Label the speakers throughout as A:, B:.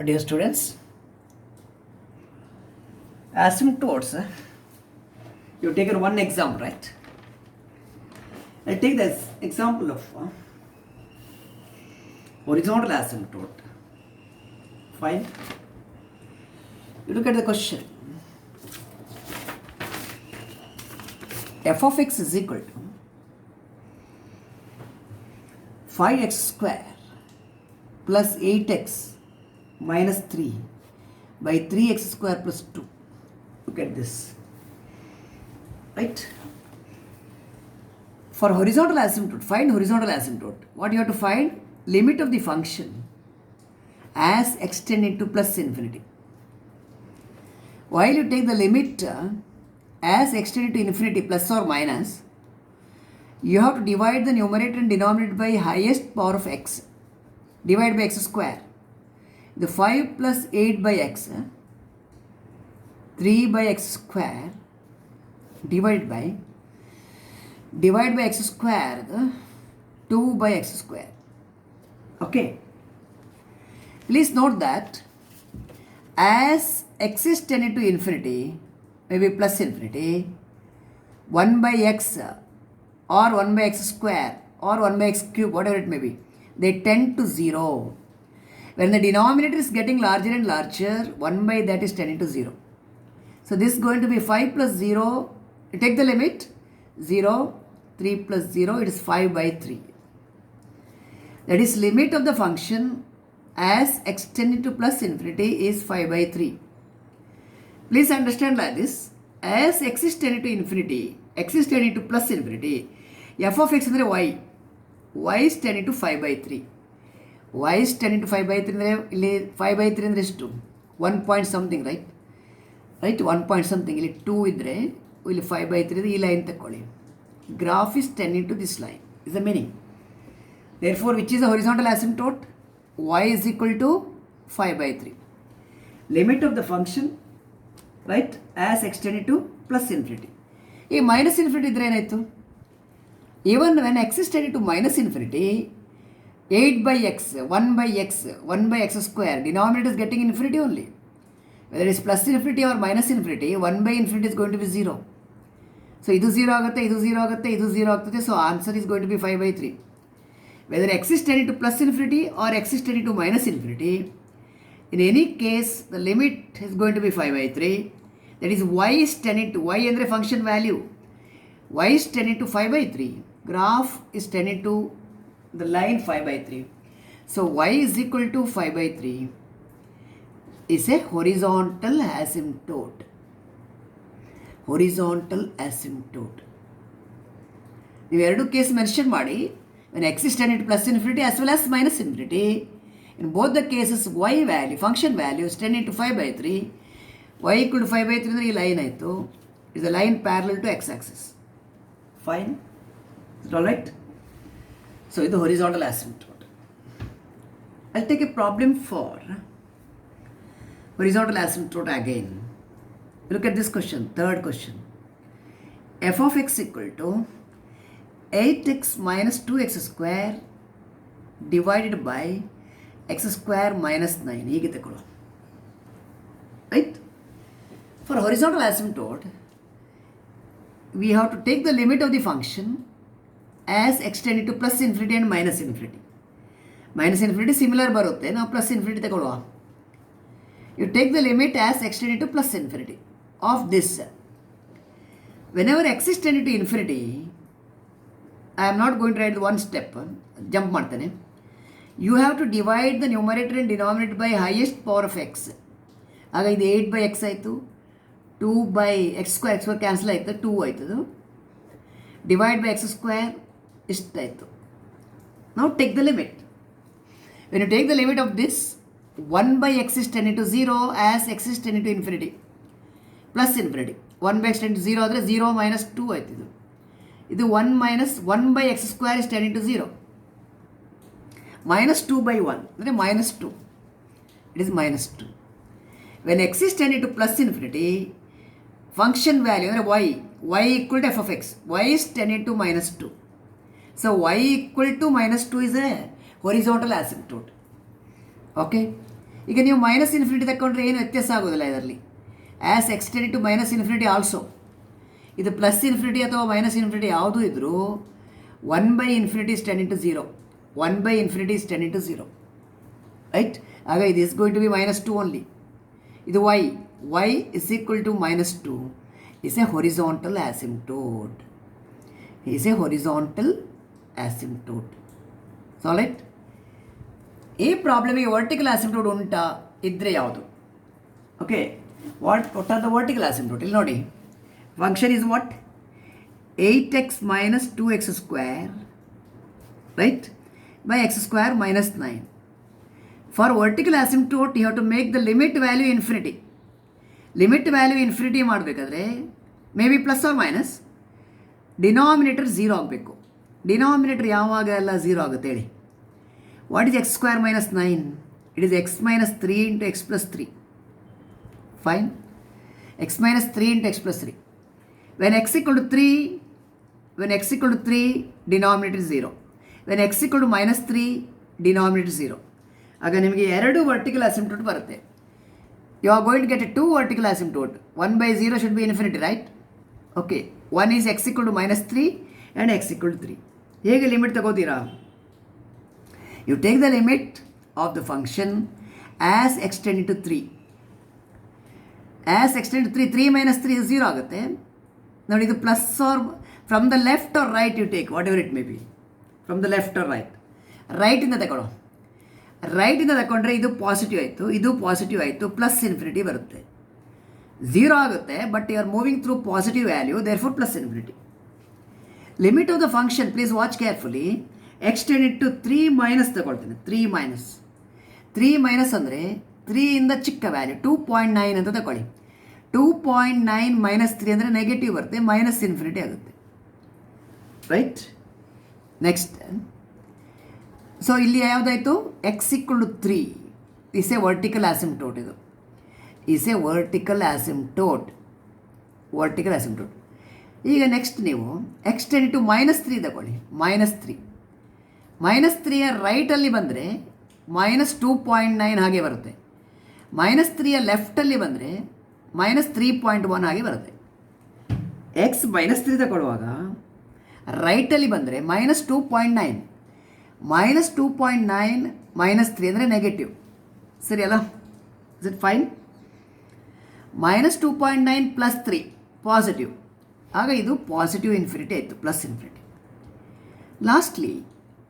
A: Dear students, asymptotes, you've taken one example, right? I take this example of horizontal asymptote. Fine. You look at the question. F of x is equal to 5x square plus 8x minus 3 by 3x square plus 2. Look at this. Right? For horizontal asymptote, find horizontal asymptote. What you have to find? Limit of the function as extended to plus infinity. While you take the limit as extended to infinity plus or minus, you have to divide the numerator and denominator by highest power of x. Divide by x square. The 5 plus 8 by x, 3 by x square, divide by x square, 2 by x square. Okay. Please note that as x is tending to infinity, maybe plus infinity, 1 by x or 1 by x square or 1 by x cube, whatever it may be, they tend to 0. When the denominator is getting larger and larger, 1 by that is tending to 0. So this is going to be 5 plus 0, you take the limit, 0, 3 plus 0, it is 5 by 3. That is limit of the function as extended to plus infinity is 5 by 3. Please understand like this, as x is tending to infinity, x is tending to plus infinity, f of x is y is tending to 5 by 3. Y is tending to 5 by 3, 5 by 3 is 2, 1 point something, right? Right, 1 point something, 2 idre, will 5 by 3, this line takoli. Graph is tending to this line, is the meaning. Therefore, which is the horizontal asymptote? Y is equal to 5 by 3. Limit of the function, right, as extended to plus infinity. A minus infinity idre enaitu? Even when x is tending to minus infinity, 8 by x, 1 by x, 1 by x square, denominator is getting infinity only. Whether it is plus infinity or minus infinity, 1 by infinity is going to be 0. So, idu 0 agutte, idu 0 agutte, idu 0 agutade. So, answer is going to be 5 by 3. Whether x is tending to plus infinity or x is tending to minus infinity, in any case, the limit is going to be 5 by 3. That is, y is tending to, y andre function value. Y is tending to 5 by 3. Graph is tending to the line 5 by 3. So, y is equal to 5 by 3 is a horizontal asymptote. Horizontal asymptote. ನೀವು ಎರಡು case mention ಮಾಡಿ, when x is tending to plus infinity as well as minus infinity, in both the cases y value, function value is tending to 5 by 3, y equal to 5 by 3 ಅಂದರೆ ಈ line ಆಯಿತು, is a line parallel to x axis. Fine? Is it alright? So, ಇದು horizontal asymptote. I'll take a problem for horizontal asymptote again. Look at this question, third question. F of x equal to 8x minus 2x square divided by x square minus 9. ಹೀಗೆ ತಗೊಳ್ಳೋ. Right? For horizontal asymptote, we have to take the limit of the function as extended to plus infinity and minus infinity. Minus infinity similar ಬರುತ್ತೆ, ನಾವು plus infinity ತಗೊಳ್ಳುವ. You take the limit as extended to plus infinity of this. Whenever x is tended to infinity, I am not going to write one step, jump ಮಾಡ್ತೇನೆ. You have to divide the numerator and denominator by highest power of x. ಆಗ ಇದು 8 by x ಆಯಿತು, 2 by x square cancel ಆಯಿತು, 2 ಆಯ್ತದು. Divide by x square ಇಷ್ಟಾಯಿತು. Now take the limit. When you take the limit of this, 1 by x is tending to 0 as x is tending to infinity. Plus infinity. 1 by x tending to 0 ಆದರೆ 0 minus 2 ಆಯ್ತು ಇದು. ಇದು 1 minus 1 by x square is tending to 0. Minus 2 by 1 ಅಂದರೆ minus 2. It is minus 2. When x is tending to plus infinity, function value ಅಂದರೆ y equal to f of x. Y is tending to minus 2. So, y equal to minus 2 is a horizontal asymptote. Okay. ಈಗ ನೀವು minus infinity ತಗೊಂಡ್ರೆ ಏನು ವ್ಯತ್ಯಾಸ ಆಗೋದಿಲ್ಲ ಇದರಲ್ಲಿ. As extend to minus infinity also. ಇದು plus infinity ಅಥವಾ minus infinity ಯಾವುದೂ ಇದ್ದರೂ 1/∞ is 10 into 0. 1/∞ is 10 into 0. Right? ಆಗ ಇದು is going to be -2 only. ಇದು y is equal to -2 is a horizontal asymptote. Is a horizontal asymptote. Solid? ಈ ಪ್ರಾಬ್ಲಮಿಗೆ vertical ಆಸಿಂಪ್ಟೋಟ್ ಉಂಟಾ ಇದ್ದರೆ ಯಾವುದು? Okay, what are the vertical asymptote? ಇಲ್ಲಿ ನೋಡಿ, function is what? 8x minus 2x square, right, by x square minus 9. For vertical asymptote you have to make the limit value infinity. Limit value infinity ಮಾಡಬೇಕಾದ್ರೆ may be plus or minus, denominator 0 ಆಗಬೇಕು. Denominator ಯಾವಾಗ ಎಲ್ಲ 0 ಆಗುತ್ತೆ ಹೇಳಿ? What is x square minus 9? It is x minus 3 into x plus 3. Fine, x minus 3 into x plus 3. When x equal to 3, denominator is 0. When x equal to -3, denominator is 0. ಆಗ ನಿಮಗೆ 2 vertical asymptote ಬರುತ್ತೆ. You are going to get 2 vertical asymptote. 1/0 should be infinity, right? Okay, 1 is x equal to -3 and x equal to 3. ಹೇಗೆ limit ತಗೋತೀರಾ? You take the limit of the function as x tend to 3. As x tend to 3 minus 3 is 0 ಆಗುತ್ತೆ. ನೋಡಿ, ಇದು plus or from the left or right you take, whatever it may be. From the left or right, ರೈಟಿಂದ ತಗೊಳ್ಳೋ. ರೈಟಿಂದ ತಗೊಂಡ್ರೆ ಇದು positive ಆಯಿತು, ಇದು ಪಾಸಿಟಿವ್ ಆಯಿತು, ಪ್ಲಸ್ ಇನ್ಫಿನಿಟಿ ಬರುತ್ತೆ. 0 ಆಗುತ್ತೆ, but you are moving through positive value, therefore plus infinity. Limit of the function, please watch carefully, x tend it to 3 minus ತಗೊಳ್ತೇನೆ. 3 ಮೈನಸ್ ಅಂದರೆ 3 ಇಂದ ಚಿಕ್ಕ ವ್ಯಾಲ್ಯೂ 2.9 ಅಂತ ತಗೊಳ್ಳಿ. 2.9 minus 3 ಅಂದರೆ ನೆಗೆಟಿವ್ ಬರುತ್ತೆ, ಮೈನಸ್ ಇನ್ಫಿನಿಟಿ ಆಗುತ್ತೆ. Right, next. ಸೊ ಇಲ್ಲಿ ಯಾವುದಾಯಿತು? X equal to 3 is a vertical asymptote. ಇದು ಈಸ್ ಎ ವರ್ಟಿಕಲ್ ಆಸಿಂಪ್ಟೋಟ್. ಈಗ ನೆಕ್ಸ್ಟ್ ನೀವು ಎಕ್ಸ್ಟೆಂಡ್ ಟು -3 ತಗೊಳ್ಳಿ. ಮೈನಸ್ 3ಯ ರೈಟಲ್ಲಿ ಬಂದರೆ -2.9 ಹಾಗೆ ಬರುತ್ತೆ. -3ಯ ಲೆಫ್ಟಲ್ಲಿ ಬಂದರೆ -3.1 ಆಗಿ ಬರುತ್ತೆ. ಎಕ್ಸ್ -3 ತಗೊಳ್ಳುವಾಗ ರೈಟಲ್ಲಿ ಬಂದರೆ -2.9. -2.9 -3 ಅಂದರೆ ನೆಗೆಟಿವ್, ಸರಿ ಅಲ್ಲ? Is it fine? -2.9 plus 3 positive, ಆಗ ಇದು ಪಾಸಿಟಿವ್ ಇನ್ಫಿನಿಟಿ ಆಯಿತು, plus infinity. Lastly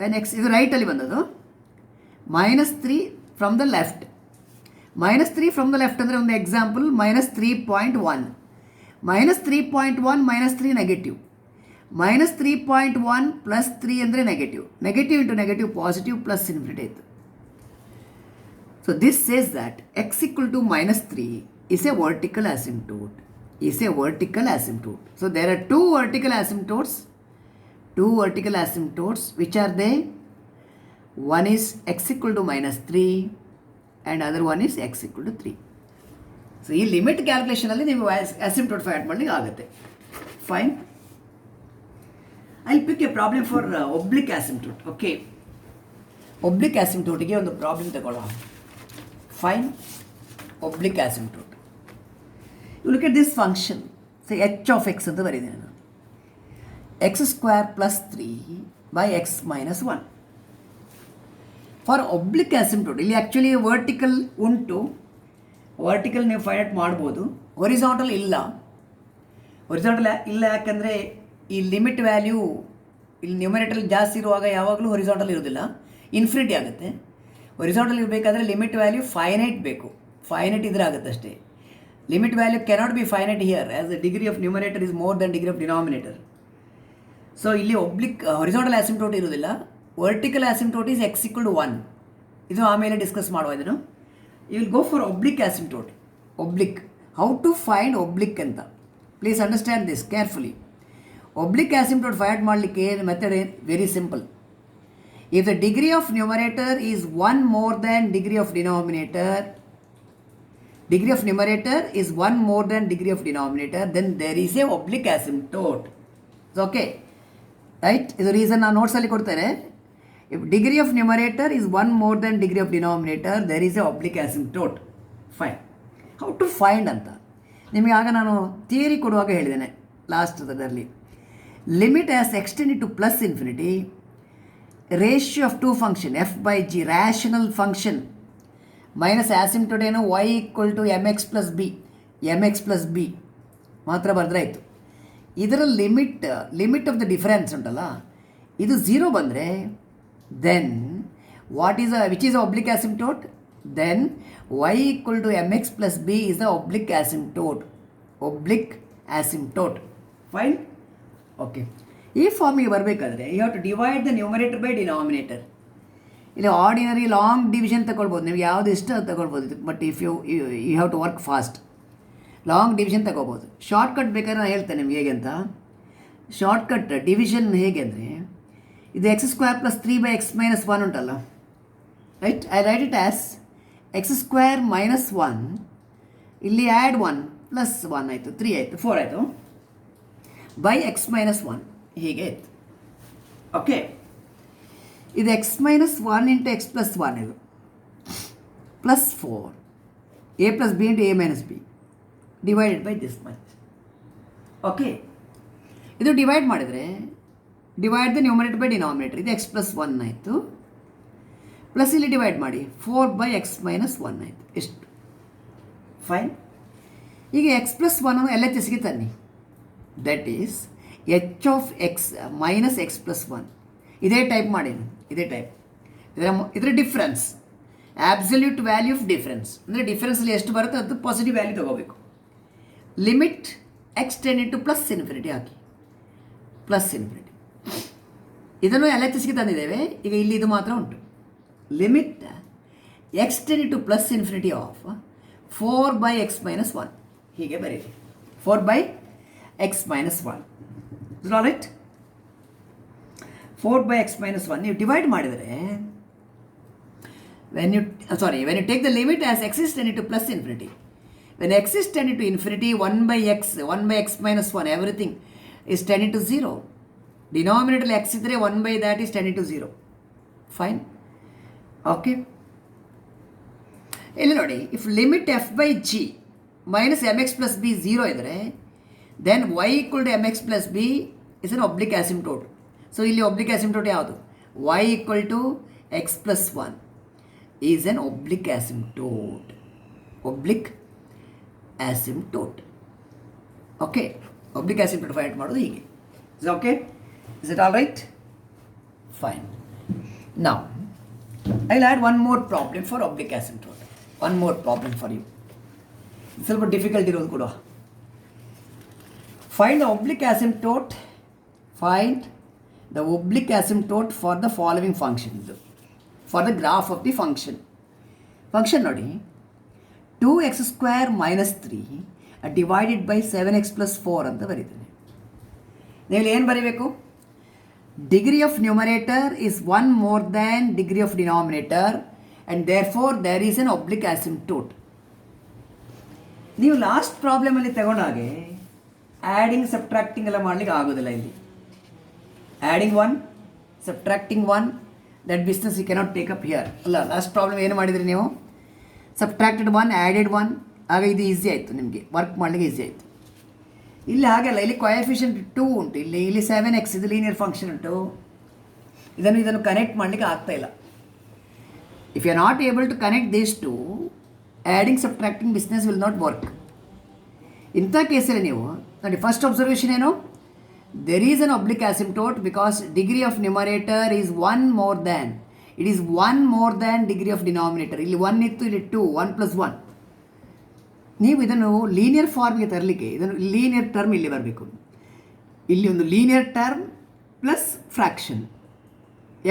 A: when X, ಇದು ರೈಟಲ್ಲಿ ಬಂದದು, -3 from the left. -3 from the left ಅಂದರೆ ಒಂದು ಎಕ್ಸಾಂಪಲ್, -3.1. -3.1 -3 ನೆಗೆಟಿವ್. -3.1 ಪ್ಲಸ್ 3 ಅಂದರೆ negative. Negative into negative positive, plus infinity ಆಯಿತು. So this says that x equal to -3 is a vertical asymptote. So there are two vertical asymptotes. Which are they? One is x equal to -3 and other one is x equal to 3. So ಈ limit ಕ್ಯಾಲ್ಕುಲೇಷನಲ್ಲಿ ನೀವು asymptote find ಮಾಡಲಿಕ್ಕೆ ಆಗುತ್ತೆ. Fine. I pick a problem for oblique asymptote. Okay, oblique ಆಸಿಂಪ್ಟೋಟಿಗೆ ಒಂದು problem ತಗೊಳ್ಳೋ. Fine, oblique asymptote. You look at this function, say h of x ಅಂತ ಬರೀತೀನಿ ನಾನು. x² plus 3 by x minus 1. For oblique asymptote ಇಲ್ಲಿ actually vertical ಉಂಟು, vertical ನೀವು find out ಮಾಡ್ಬೋದು. ಹೊರಿಸಾಂಟಲ್ ಇಲ್ಲ ಯಾಕಂದರೆ ಈ ಲಿಮಿಟ್ ವ್ಯಾಲ್ಯೂ ಇಲ್ಲಿ ನ್ಯೂಮರೇಟರ್ ಜಾಸ್ತಿ ಇರುವಾಗ ಯಾವಾಗಲೂ ಹೊರಿಸಾಂಟಲ್ ಇರೋದಿಲ್ಲ, ಇನ್ಫಿನಿಟಿ ಆಗುತ್ತೆ. ಹೊರಿಸಾಂಟಲ್ ಇರಬೇಕಾದ್ರೆ ಲಿಮಿಟ್ ವ್ಯಾಲ್ಯೂ ಫೈನೈಟ್ ಬೇಕು, ಫೈನೈಟ್ ಇದ್ರೆ ಆಗುತ್ತೆ ಅಷ್ಟೇ. Limit value cannot be finite here as the degree of numerator is more than degree of denominator. So ಇಲ್ಲಿ ಹೊರಿಸಾಂಟಲ್ ಆಸಿಂಪ್ಟೋಟ್ ಇರೋದಿಲ್ಲ. Vertical asymptote is x equal to 1. ಇದು ಆಮೇಲೆ discuss ಮಾಡುವ. ಇದನ್ನು you will go for oblique asymptote. How to find oblique ಅಂತ please understand this carefully. Oblique asymptote find ಮಾಡಲಿಕ್ಕೆ method very simple. If the degree of numerator is 1 more than degree of denominator, then there is a oblique asymptote. Okay, right. ಇದು reason ನಾನು ನೋಟ್ಸಲ್ಲಿ ಕೊಡ್ತೇನೆ. If degree of numerator is 1 more than degree of denominator, there is a oblique asymptote. Fine. How to find ಅಂತ ನಿಮಗೆ ಆಗ ನಾನು theory ಕೊಡುವಾಗ ಹೇಳಿದ್ದೇನೆ ಲಾಸ್ಟದಲ್ಲಿ. Limit as x tend to plus infinity ratio of two function f by g rational function minus asymptote ಏನು y equal to m x plus b ಮಾತ್ರ ಬರೆದ್ರಾಯ್ತು. ಇದರ ಲಿಮಿಟ್ ಆಫ್ ದ ಡಿಫರೆನ್ಸ್ ಉಂಟಲ್ಲ, ಇದು 0 ಬಂದರೆ then which is oblique asymptote? Then y equal to mx plus b is the oblique asymptote. Fine? Okay. ಈ ಫಾರ್ಮಿಗೆ ಬರಬೇಕಾದ್ರೆ you have to divide the numerator by denominator. ಇಲ್ಲಿ ಆರ್ಡಿನರಿ ಲಾಂಗ್ ಡಿವಿಷನ್ ತಗೊಳ್ಬೋದು, ನಿಮ್ಗೆ ಯಾವುದು ಇಷ್ಟ ಅದು ತಗೊಳ್ಬೋದು. But if you have to work fast, long division ತಗೋಬೋದು. ಶಾರ್ಟ್ಕಟ್ ಬೇಕಾದ್ರೆ ನಾನು ಹೇಳ್ತೇನೆ ನಿಮ್ಗೆ ಹೇಗೆ ಅಂತ. ಶಾರ್ಟ್ಕಟ್ ಡಿವಿಷನ್ ಹೇಗೆ ಅಂದರೆ, ಇದು x² ಪ್ಲಸ್ 3/x-1 ಉಂಟಲ್ಲ, right? I right it as x² minus 1, ಇಲ್ಲಿ ಆ್ಯಡ್ 1 ಪ್ಲಸ್ 1 ಆಯಿತು, 3 ಆಯಿತು, 4 ಆಯಿತು, ಬೈ x-1 ಹೀಗೆ ಆಯಿತು. ಓಕೆ, ಇದು x-1 ಇಂಟು x+1 ಇದು plus 4 a plus b into a-b divided by this much. Okay, ಇದು ಡಿವೈಡ್ ಮಾಡಿದರೆ divide the numerator by denominator, ಇದು x+1 ಆಯಿತು, ಪ್ಲಸ್ ಇಲ್ಲಿ ಡಿವೈಡ್ ಮಾಡಿ 4/x-1 ಆಯಿತು. ಎಷ್ಟು? ಫೈನ್. ಈಗ x+1 LHSಗೆ ತನ್ನಿ, that is h of x minus x+1. ಇದೇ ಟೈಪ್ ಮಾಡಿ, ಇದೇ ಟೈಪ್. ಇದರ difference, absolute value of difference ಅಂದರೆ ಡಿಫ್ರೆನ್ಸಲ್ಲಿ ಎಷ್ಟು ಬರುತ್ತೆ ಅದು ಪಾಸಿಟಿವ್ ವ್ಯಾಲ್ಯೂ ತೊಗೋಬೇಕು. Limit x to plus infinity ಹಾಕಿ, ಪ್ಲಸ್ ಇನ್ಫಿನಿಟಿ. ಇದನ್ನು LHSಗೆ ತಂದಿದ್ದೇವೆ. ಈಗ ಇಲ್ಲಿ ಇದು ಮಾತ್ರ ಉಂಟು. Limit x to plus infinity of 4/x-1 ಹೀಗೆ ಬರೀರಿ, 4/x-1. ರೈಟ್? 4/x-1 ನೀವು ಡಿವೈಡ್ ಮಾಡಿದರೆ when you take the limit as x is tending to plus infinity, when x is tending to infinity, 1/x-1 everything is tending to 0. Denominator x idre 1/that is tending to 0. Fine. Okay, ಇಲ್ಲಿ ನೋಡಿ, if limit f by g minus mx plus b 0 ಇದ್ದರೆ then y equal to mx plus b is an oblique asymptote. So ಇಲ್ಲಿ oblique asymptote ಯಾವುದು? y equal to x+1 is an oblique asymptote. Okay, oblique asymptote find ಮಾಡೋದು ಹೀಗೆ. Is okay? Is it all right? Fine. Now I'll add one more problem for oblique asymptote. One more problem for you. ಸ್ವಲ್ಪ difficult ಇರೋದು ಕೂಡ. Find the oblique asymptote for the following functions. For the graph of the function. Function ನೋಡಿ, 2x² minus 3 divided by 7x plus 4 ಅಂತ ಬರೀತೀನಿ. ನೀವು ಏನು ಬರೀಬೇಕು? Degree of numerator is 1 more than degree of denominator and therefore there is an oblique asymptote. ನೀವು last ಪ್ರಾಬ್ಲಮಲ್ಲಿ ತಗೊಂಡಾಗೆ adding subtracting ಎಲ್ಲ ಮಾಡಲಿಕ್ಕೆ ಆಗೋದಿಲ್ಲ. ಇಲ್ಲಿ adding 1 subtracting 1 that business you cannot take up here ಅಲ್ಲ. ಲಾಸ್ಟ್ ಪ್ರಾಬ್ಲಮ್ ಏನು ಮಾಡಿದ್ರಿ ನೀವು? ಸಬ್ಟ್ರಾಕ್ಟೆಡ್ 1 ಆ್ಯಡೆಡ್ 1, ಆಗ ಇದು ಈಸಿ ಆಯಿತು, ನಿಮಗೆ ವರ್ಕ್ ಮಾಡಲಿಕ್ಕೆ ಈಸಿ ಆಯಿತು. ಇಲ್ಲಿ ಹಾಗೆಲ್ಲ, ಇಲ್ಲಿ ಕೊಎಫಿಷಿಯಂಟ್ 2 ಉಂಟು, ಇಲ್ಲಿ 7x ಇದು ಲೀನಿಯರ್ ಫಂಕ್ಷನ್ ಉಂಟು. ಇದನ್ನು ಕನೆಕ್ಟ್ ಮಾಡಲಿಕ್ಕೆ ಆಗ್ತಾಯಿಲ್ಲ. If you are not able to connect these two, adding subtracting business will not work. ಇಂಥ ಕೇಸಲ್ಲಿ ನೀವು ನೋಡಿ, ಫಸ್ಟ್ ಅಬ್ಸರ್ವೇಷನ್ ಏನು? There is an oblique asymptote because degree of numerator is 1 more than, it is 1 more than degree of denominator. ಇಲ್ಲಿ 1 ಇತ್ತು, ಇಲ್ಲಿ 2, 1 + 1. ನೀವು ಇದನ್ನು ಲೀನಿಯರ್ ಫಾರ್ಮ್ಗೆ ತರಲಿಕ್ಕೆ ಇದನ್ನು ಲೀನಿಯರ್ ಟರ್ಮ್ ಇಲ್ಲಿ ಬರಬೇಕು. ಇಲ್ಲಿ ಒಂದು linear term plus fraction,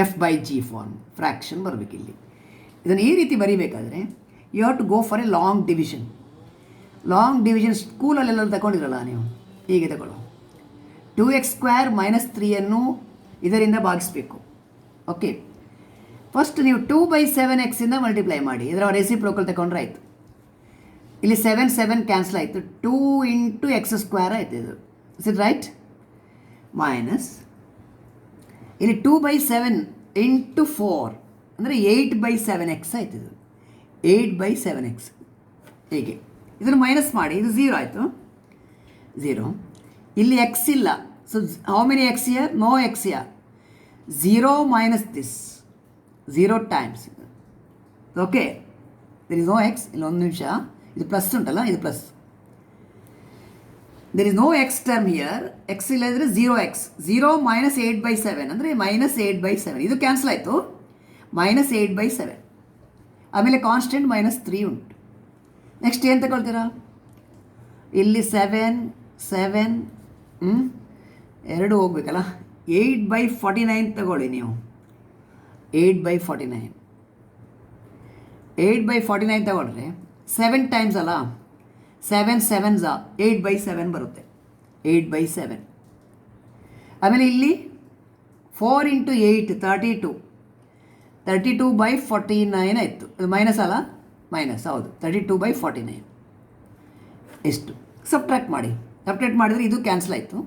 A: f/g form fraction ಬರಬೇಕು. ಇಲ್ಲಿ ಇದನ್ನು ಈ ರೀತಿ ಬರೀಬೇಕಾದ್ರೆ you have to go for a long division. ಸ್ಕೂಲಲ್ಲೆಲ್ಲ ತಗೊಂಡಿರಲ್ಲ ನೀವು, ಹೀಗೆ ತಗೊಳ್ಳೋ. 2x² ಮೈನಸ್ 3 ಇದರಿಂದ ಭಾಗಿಸಬೇಕು. ಓಕೆ, ಫಸ್ಟ್ ನೀವು 2/7x ಮಲ್ಟಿಪ್ಲೈ ಮಾಡಿ, ಇದರ ರೆಸಿಪ್ರೋಕಲ್ ತಗೊಂಡ್ರೆ ಆಯಿತು. ಇಲ್ಲಿ 7 ಕ್ಯಾನ್ಸಲ್ ಆಯಿತು, 2 × x² ಆಯಿತು. ಇದು ಇಸ್ ಇಟ್ ರೈಟ್? ಮೈನಸ್ ಇಲ್ಲಿ 2/7 ಇಂಟು 4 ಅಂದರೆ 8/7x ಆಯ್ತು. ಇದು 8/7x ಹೀಗೆ ಇದನ್ನು ಮೈನಸ್ ಮಾಡಿ, ಇದು 0 ಆಯಿತು. 0 ಇಲ್ಲಿ ಎಕ್ಸ್ ಇಲ್ಲ. So how many x here? No x here. 0 minus this 0 times. Okay, there is no x. ಇಲ್ಲಿ ಒಂದು ನಿಮಿಷ, ಇದು ಪ್ಲಸ್ ಉಂಟಲ್ಲ, ಇದು plus. There is no x term here. X ಇಲ್ಲದ್ರೆ 0x. 0 ಮೈನಸ್ 8/7 ಅಂದರೆ ಮೈನಸ್ 8/7. ಇದು ಕ್ಯಾನ್ಸಲ್ ಆಯಿತು. ಮೈನಸ್ 8/7. ಆಮೇಲೆ ಕಾನ್ಸ್ಟೆಂಟ್ -3 ಉಂಟು. ನೆಕ್ಸ್ಟ್ ಏನು ತಗೊಳ್ತೀರಾ? ಇಲ್ಲಿ 7 ಎರಡು ಹೋಗ್ಬೇಕಲ್ಲ. 8/49 ತಗೊಳ್ಳಿ ನೀವು. 8/49 8/49 ತಗೊಳ್ರೆ 7 ಟೈಮ್ಸ್ ಅಲ್ಲ. 7 7s 8/7 ಬರುತ್ತೆ. 8/7. ಆಮೇಲೆ ಇಲ್ಲಿ 4 × 8 32. 32/49 ಆಯಿತು. ಇದು ಮೈನಸ್ ಅಲ್ಲ? ಮೈನಸ್, ಹೌದು. 32/49 ಎಷ್ಟು? ಸಬ್ಟ್ರಾಕ್ಟ್ ಮಾಡಿ. ಸಬ್ಟ್ರಾಕ್ಟ್ ಮಾಡಿದರೆ ಇದು ಕ್ಯಾನ್ಸಲ್ ಆಯಿತು.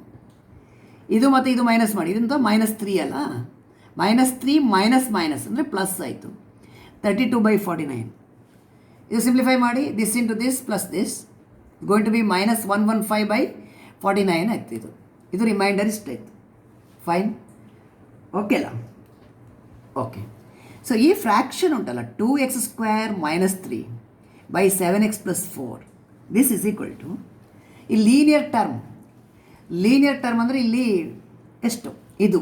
A: ಇದು ಮತ್ತು ಇದು ಮೈನಸ್ ಮಾಡಿ. ಇದಂತ -3 ಅಲ್ಲ? -3 ಮೈನಸ್ ಅಂದರೆ ಪ್ಲಸ್ ಆಯಿತು. 32/49. ಇದು ಸಿಂಪ್ಲಿಫೈ ಮಾಡಿ. This into this plus this going to be -115/49 ಆಯಿತು. ಇದು ರಿಮೈಂಡರ್ ಇಷ್ಟಾಯಿತು. ಫೈನ್, ಓಕೆ ಅಲ್ಲ? ಓಕೆ. ಸೊ ಈ ಫ್ರ್ಯಾಕ್ಷನ್ ಉಂಟಲ್ಲ, 2x² - 3/7x + 4, this is equal to ಈ ಲೀನಿಯರ್ ಟರ್ಮ್. ಲೀನಿಯರ್ ಟರ್ಮ್ ಅಂದರೆ ಇಲ್ಲಿ ಎಷ್ಟು? ಇದು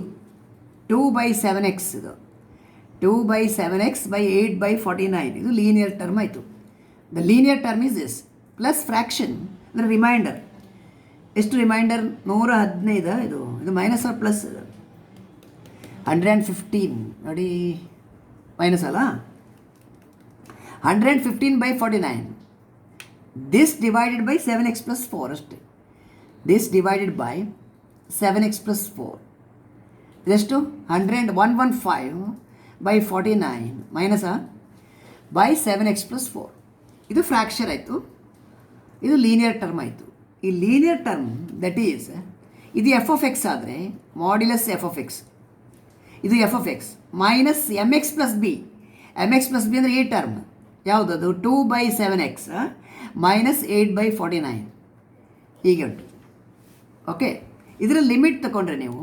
A: 2/7x. ಇದು 2/7x/8/49. ಇದು ಲೀನಿಯರ್ ಟರ್ಮ್ ಆಯಿತು. The linear term is this plus fraction ಅಂದರೆ ರಿಮೈಂಡರ್. ಎಷ್ಟು ರಿಮೈಂಡರ್? 115. ಇದು ಮೈನಸ್ ಆರ್ ಪ್ಲಸ್? 115 ನೋಡಿ, ಮೈನಸ್ ಅಲ್ಲ? 115/49. ದಿಸ್ ಡಿವೈಡೆಡ್ ಬೈ 7x + 4 ಅಷ್ಟೇ. ದಿಸ್ ಡಿವೈಡೆಡ್ ಬೈ 7x + 4 ಇದೆಷ್ಟು? 115/49 ಮೈನಸ್ ಬೈ 7x + 4. ಇದು ಫ್ರ್ಯಾಕ್ಷನ್ ಆಯಿತು. ಇದು ಲೀನಿಯರ್ ಟರ್ಮ್ ಆಯಿತು. ಈ ಲೀನಿಯರ್ ಟರ್ಮ್ ದಟ್ ಈಸ್, ಇದು f(x) ಆದರೆ ಮಾಡ್ಯುಲಸ್ f(x), ಇದು f(x) minus mx + b. mx + b ಅಂದರೆ ಈ ಟರ್ಮ್ ಯಾವುದದು? 2/7x -8/49 ಹೀಗೆ ಉಂಟು. ಓಕೆ, ಇದರ ಲಿಮಿಟ್ ತಗೊಂಡ್ರೆ ನೀವು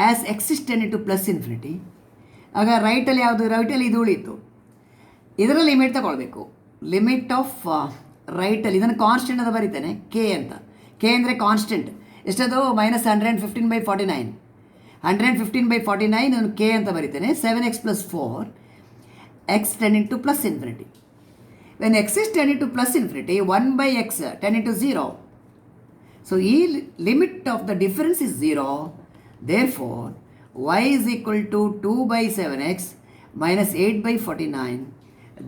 A: ಆ್ಯಸ್ ಎಕ್ಸ್ ಟೆನ್ ಟು +∞, ಆಗ ರೈಟಲ್ಲಿ ಯಾವುದು? ರೈಟಲ್ಲಿ ಇದು ಉಳೀತು. ಇದರ ಲಿಮಿಟ್ ತಗೊಳ್ಬೇಕು. ಲಿಮಿಟ್ ಆಫ್ ರೈಟಲ್ಲಿ ಇದನ್ನು ಕಾನ್ಸ್ಟೆಂಟ್ ಅಂತ ಬರೀತೇನೆ, ಕೆ ಅಂತ. ಕೆ ಅಂದರೆ ಕಾನ್ಸ್ಟೆಂಟ್. ಎಷ್ಟದು? -115/49. 115/49 ನಾನು ಕೆ ಅಂತ ಬರೀತೇನೆ. 7x + 4 x → +∞. when x is → +∞, 1/x → 0. So e limit of the difference is 0. Therefore y is equal to 2/7x -8/49.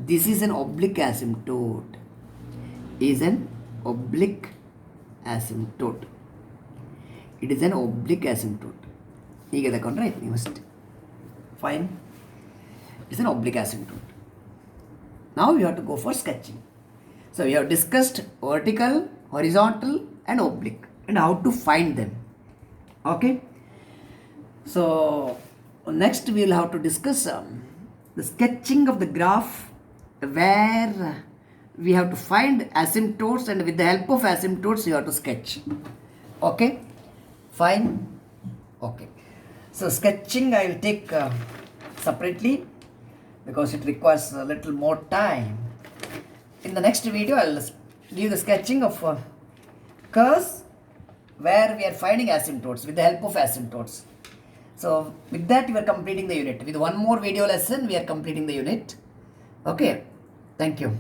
A: This is an oblique asymptote. Is an oblique asymptote. It is an oblique asymptote. ಹೀಗೆ ತಗೊಂಡ್ರೆ ಆಯ್ತು ನೀವು ಅಷ್ಟೇ. Fine, it's an oblique asymptote. Now we have to go for sketching. So we have discussed vertical, horizontal and oblique and how to find them. Okay. So next we will have to discuss the sketching of the graph, where we have to find asymptotes, and with the help of asymptotes you have to sketch. Okay. Fine. Okay. So sketching I will take separately because it requires a little more time. In the next video I will give the sketching of curves where we are finding asymptotes with the help of asymptotes. So with that we are completing the unit. With one more video lesson we are completing the unit. Okay. Thank you.